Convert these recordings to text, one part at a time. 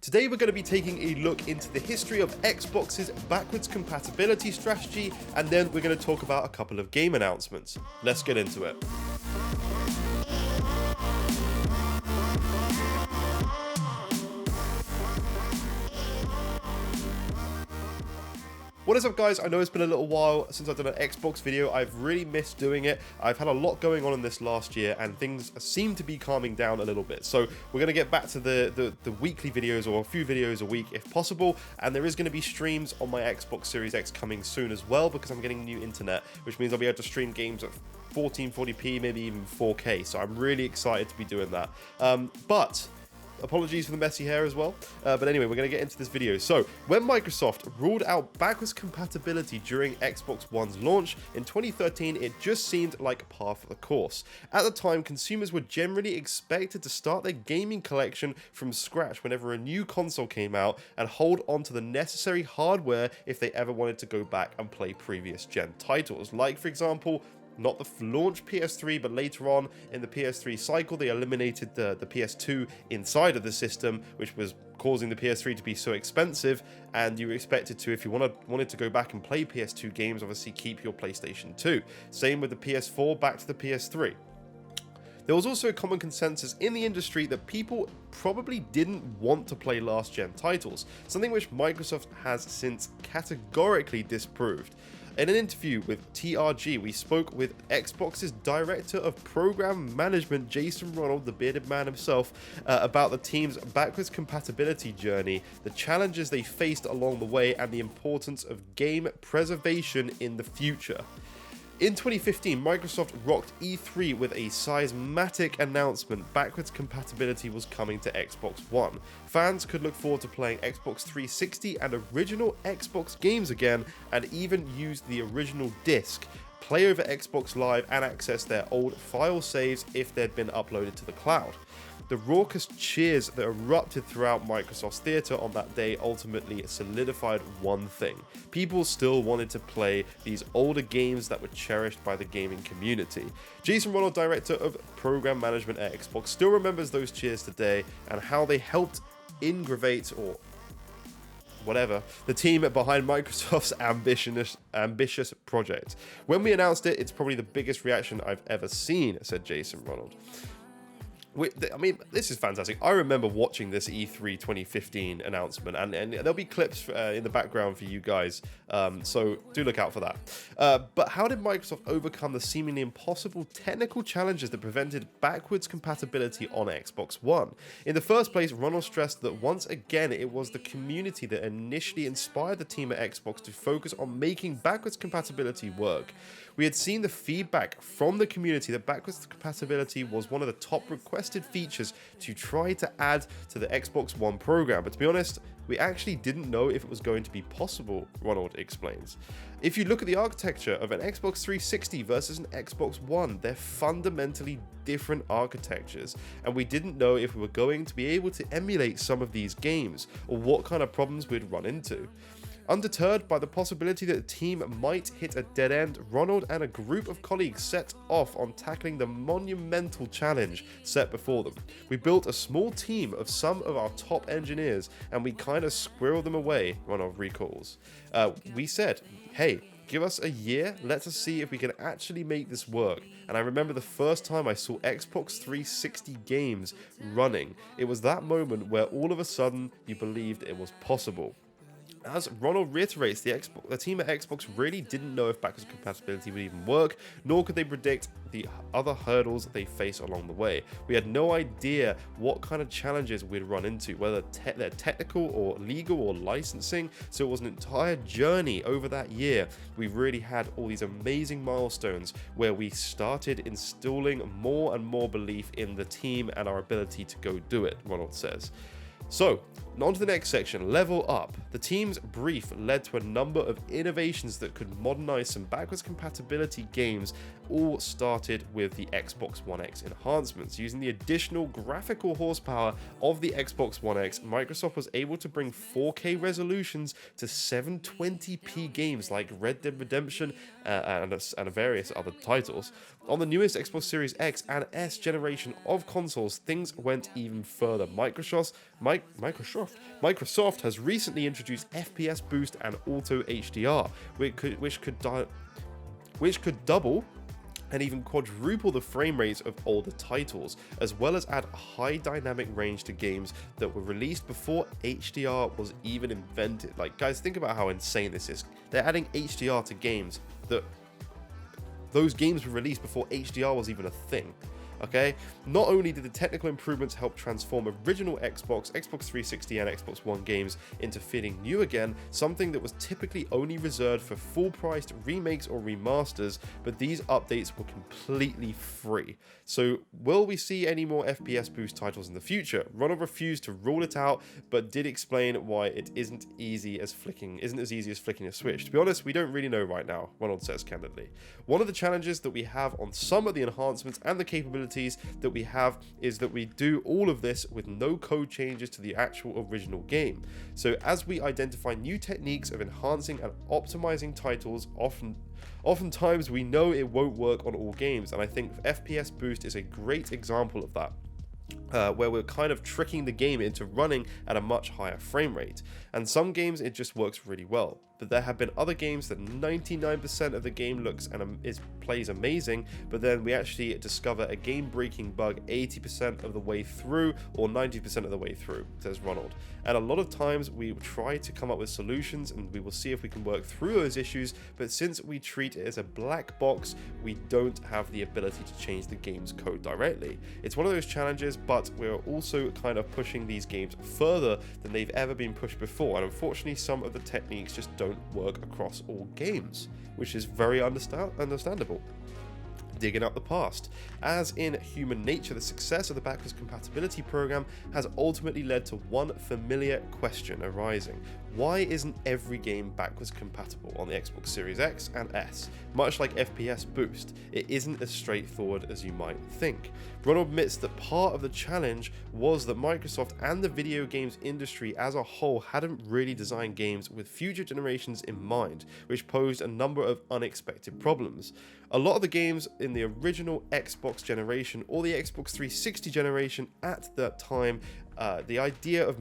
Today we're going to be taking a look into the history of Xbox's backwards compatibility strategy, and then we're going to talk about a couple of game announcements. Let's get into it. What is up, guys? I know it's been a little while since I've done an Xbox video. I've really missed doing it. I've had a lot going on in this last year and things seem to be calming down a little bit. So we're going to get back to the weekly videos, or a few videos a week if possible. And there is going to be streams on my Xbox Series X coming soon as well, because I'm getting new internet, which means I'll be able to stream games at 1440p, maybe even 4K. So I'm really excited to be doing that. But apologies for the messy hair as well. But anyway, we're going to get into this video. So, when Microsoft ruled out backwards compatibility during Xbox One's launch in 2013, it just seemed like par for the course. At the time, consumers were generally expected to start their gaming collection from scratch whenever a new console came out and hold on to the necessary hardware if they ever wanted to go back and play previous gen titles. Like, for example, not the launch PS3, but later on in the PS3 cycle, they eliminated the PS2 inside of the system, which was causing the PS3 to be so expensive, and you were expected to, if you wanted to go back and play PS2 games, obviously keep your PlayStation 2. Same with the PS4 back to the PS3. There was also a common consensus in the industry that people probably didn't want to play last gen titles, something which Microsoft has since categorically disproved. In an interview with TRG, we spoke with Xbox's Director of Program Management, Jason Ronald, the bearded man himself, about the team's backwards compatibility journey, the challenges they faced along the way, and the importance of game preservation in the future. In 2015, Microsoft rocked E3 with a seismic announcement: backwards compatibility was coming to Xbox One. Fans could look forward to playing Xbox 360 and original Xbox games again, and even use the original disc, play over Xbox Live, and access their old file saves if they'd been uploaded to the cloud. The raucous cheers that erupted throughout Microsoft's theater on that day ultimately solidified one thing: people still wanted to play these older games that were cherished by the gaming community. Jason Ronald, Director of Program Management at Xbox, still remembers those cheers today and how they helped ingravate, or whatever, the team behind Microsoft's ambitious project. When we announced it, it's probably the biggest reaction I've ever seen, said Jason Ronald. I mean, this is fantastic. I remember watching this E3 2015 announcement, and there'll be clips in the background for you guys, so do look out for that. But how did Microsoft overcome the seemingly impossible technical challenges that prevented backwards compatibility on Xbox One? In the first place, Ronald stressed that once again, it was the community that initially inspired the team at Xbox to focus on making backwards compatibility work. We had seen the feedback from the community that backwards compatibility was one of the top requested features to try to add to the Xbox One program, but to be honest, we actually didn't know if it was going to be possible, Ronald explains. If you look at the architecture of an Xbox 360 versus an Xbox One, they're fundamentally different architectures, and we didn't know if we were going to be able to emulate some of these games, or what kind of problems we'd run into. Undeterred by the possibility that the team might hit a dead end, Ronald and a group of colleagues set off on tackling the monumental challenge set before them. We built a small team of some of our top engineers, and we kind of squirreled them away, Ronald recalls. We said, hey, give us a year, let us see if we can actually make this work. And I remember the first time I saw Xbox 360 games running. It was that moment where all of a sudden you believed it was possible. As Ronald reiterates, the team at Xbox really didn't know if backwards compatibility would even work, nor could they predict the other hurdles they face along the way. We had no idea what kind of challenges we'd run into, whether they're technical or legal or licensing, so it was an entire journey over that year. We really had all these amazing milestones where we started installing more and more belief in the team and our ability to go do it, Ronald says. So, on to the next section, level up. The team's brief led to a number of innovations that could modernize some backwards compatibility games. All started with the Xbox One X enhancements. Using the additional graphical horsepower of the Xbox One X, Microsoft was able to bring 4K resolutions to 720p games like Red Dead Redemption and various other titles. On the newest Xbox Series X and S generation of consoles, things went even further. Microsoft Microsoft has recently introduced FPS boost and auto HDR, which could double and even quadruple the frame rates of older titles, as well as add a high dynamic range to games that were released before HDR was even invented. Like, guys, think about how insane this is. They're adding HDR to games that those games were released before HDR was even a thing. Okay, not only did the technical improvements help transform original Xbox 360 and Xbox One games into feeling new again, something that was typically only reserved for full-priced remakes or remasters, but these updates were completely free. So will we see any more FPS boost titles in the future? Ronald refused to rule it out, but did explain why it isn't as easy as flicking a switch. To be honest, we don't really know right now, Ronald says candidly. One of the challenges that we have on some of the enhancements and the capabilities that we have is that we do all of this with no code changes to the actual original game. So as we identify new techniques of enhancing and optimizing titles, oftentimes we know it won't work on all games, and I think FPS boost is a great example of that. Where we're kind of tricking the game into running at a much higher frame rate. And some games it just works really well, but there have been other games that 99% of the game looks and plays amazing, but then we actually discover a game-breaking bug 80% of the way through or 90% of the way through, says Ronald. And a lot of times we try to come up with solutions and we will see if we can work through those issues, but since we treat it as a black box, we don't have the ability to change the game's code directly. It's one of those challenges, but we're also kind of pushing these games further than they've ever been pushed before, and unfortunately some of the techniques just don't work across all games, which is very understandable. Digging up the past. As in human nature, the success of the backwards compatibility program has ultimately led to one familiar question arising. Why isn't every game backwards compatible on the Xbox Series X and S? Much like FPS boost, it isn't as straightforward as you might think. Ronald admits that part of the challenge was that Microsoft and the video games industry as a whole hadn't really designed games with future generations in mind, which posed a number of unexpected problems. A lot of the games in the original Xbox generation or the Xbox 360 generation at that time, the idea of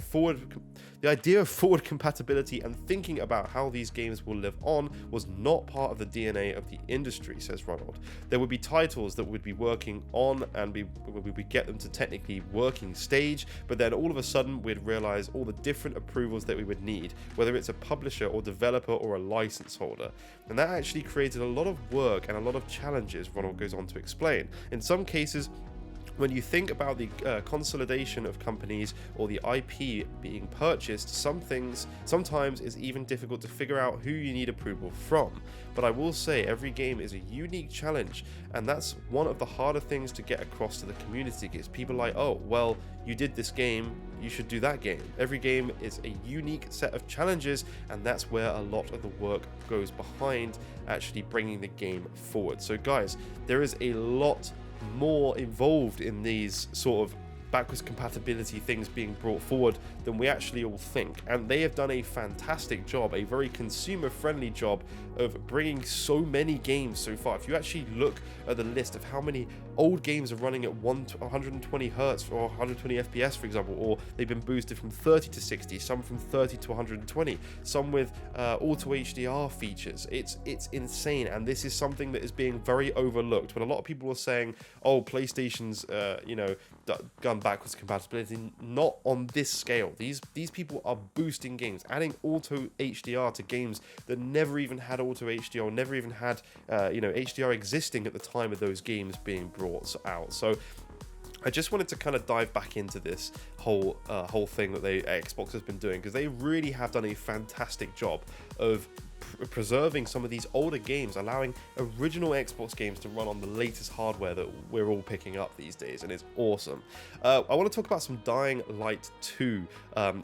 forward compatibility and thinking about how these games will live on was not part of the DNA of the industry, says Ronald. There would be titles that would be working on and we would get them to technically working stage, but then all of a sudden we'd realize all the different approvals that we would need, whether it's a publisher or developer or a license holder. And that actually created a lot of work and a lot of challenges, Ronald goes on to explain. In some cases, when you think about the consolidation of companies or the IP being purchased, sometimes it's even difficult to figure out who you need approval from. But I will say every game is a unique challenge, and that's one of the harder things to get across to the community, because people are like, oh, well, you did this game, you should do that game. Every game is a unique set of challenges, and that's where a lot of the work goes behind actually bringing the game forward. So guys, there is a lot more involved in these sort of backwards compatibility things being brought forward than we actually all think, and they have done a fantastic job, a very consumer friendly job of bringing so many games so far. If you actually look at the list of how many old games are running at 120 Hz or 120 FPS, for example, or they've been boosted from 30 to 60, some from 30 to 120, some with auto HDR features. It's insane, and this is something that is being very overlooked. When a lot of people are saying, oh, PlayStation's gone backwards compatibility, not on this scale. These people are boosting games, adding auto HDR to games that never even had auto HDR, never even had HDR existing at the time of those games being brought out. So I just wanted to kind of dive back into this whole thing that Xbox has been doing, because they really have done a fantastic job of preserving some of these older games, allowing original Xbox games to run on the latest hardware that we're all picking up these days, and it's awesome. I want to talk about some Dying Light 2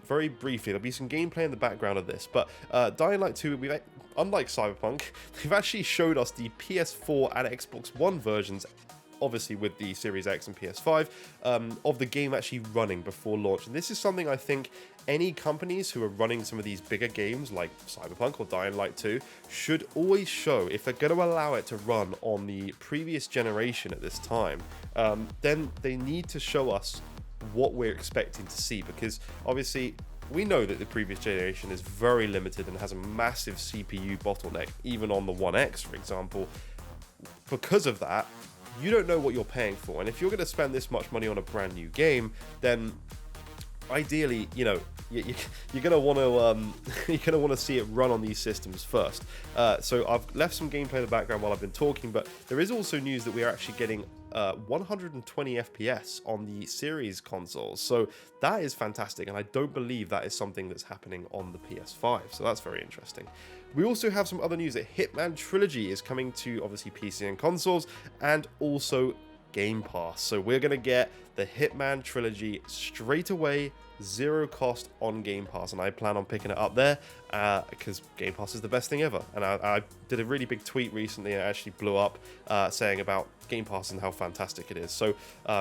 very briefly. There'll be some gameplay in the background of this, but Dying Light 2, unlike Cyberpunk, they've actually showed us the PS4 and Xbox One versions, obviously with the Series X and PS5, of the game actually running before launch. And this is something I think any companies who are running some of these bigger games like Cyberpunk or Dying Light 2 should always show. If they're going to allow it to run on the previous generation at this time, then they need to show us what we're expecting to see, because obviously we know that the previous generation is very limited and has a massive CPU bottleneck, even on the One X, for example. Because of that, you don't know what you're paying for, and if you're going to spend this much money on a brand new game, then ideally, you know, you're gonna want to see it run on these systems first. So I've left some gameplay in the background while I've been talking, but there is also news that we are actually getting 120 FPS on the series consoles. So that is fantastic, and I don't believe that is something that's happening on the PS5. So that's very interesting. We also have some other news that Hitman Trilogy is coming to obviously PC and consoles, and also Game Pass. So we're going to get the Hitman Trilogy straight away, zero cost on Game Pass, and I plan on picking it up there because Game Pass is the best thing ever. And I did a really big tweet recently, and it actually blew up saying about Game Pass and how fantastic it is. So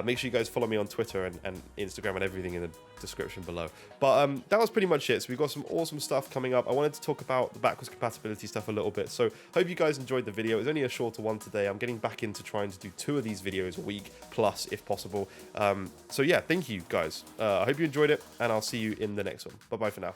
make sure you guys follow me on Twitter and Instagram and everything in the description below. But that was pretty much it. So we've got some awesome stuff coming up. I wanted to talk about the backwards compatibility stuff a little bit, so hope you guys enjoyed the video. It was only a shorter one today. I'm getting back into trying to do 2 of these videos a week plus if possible. So yeah, thank you guys. I hope you enjoyed it, and I'll see you in the next one. Bye bye for now.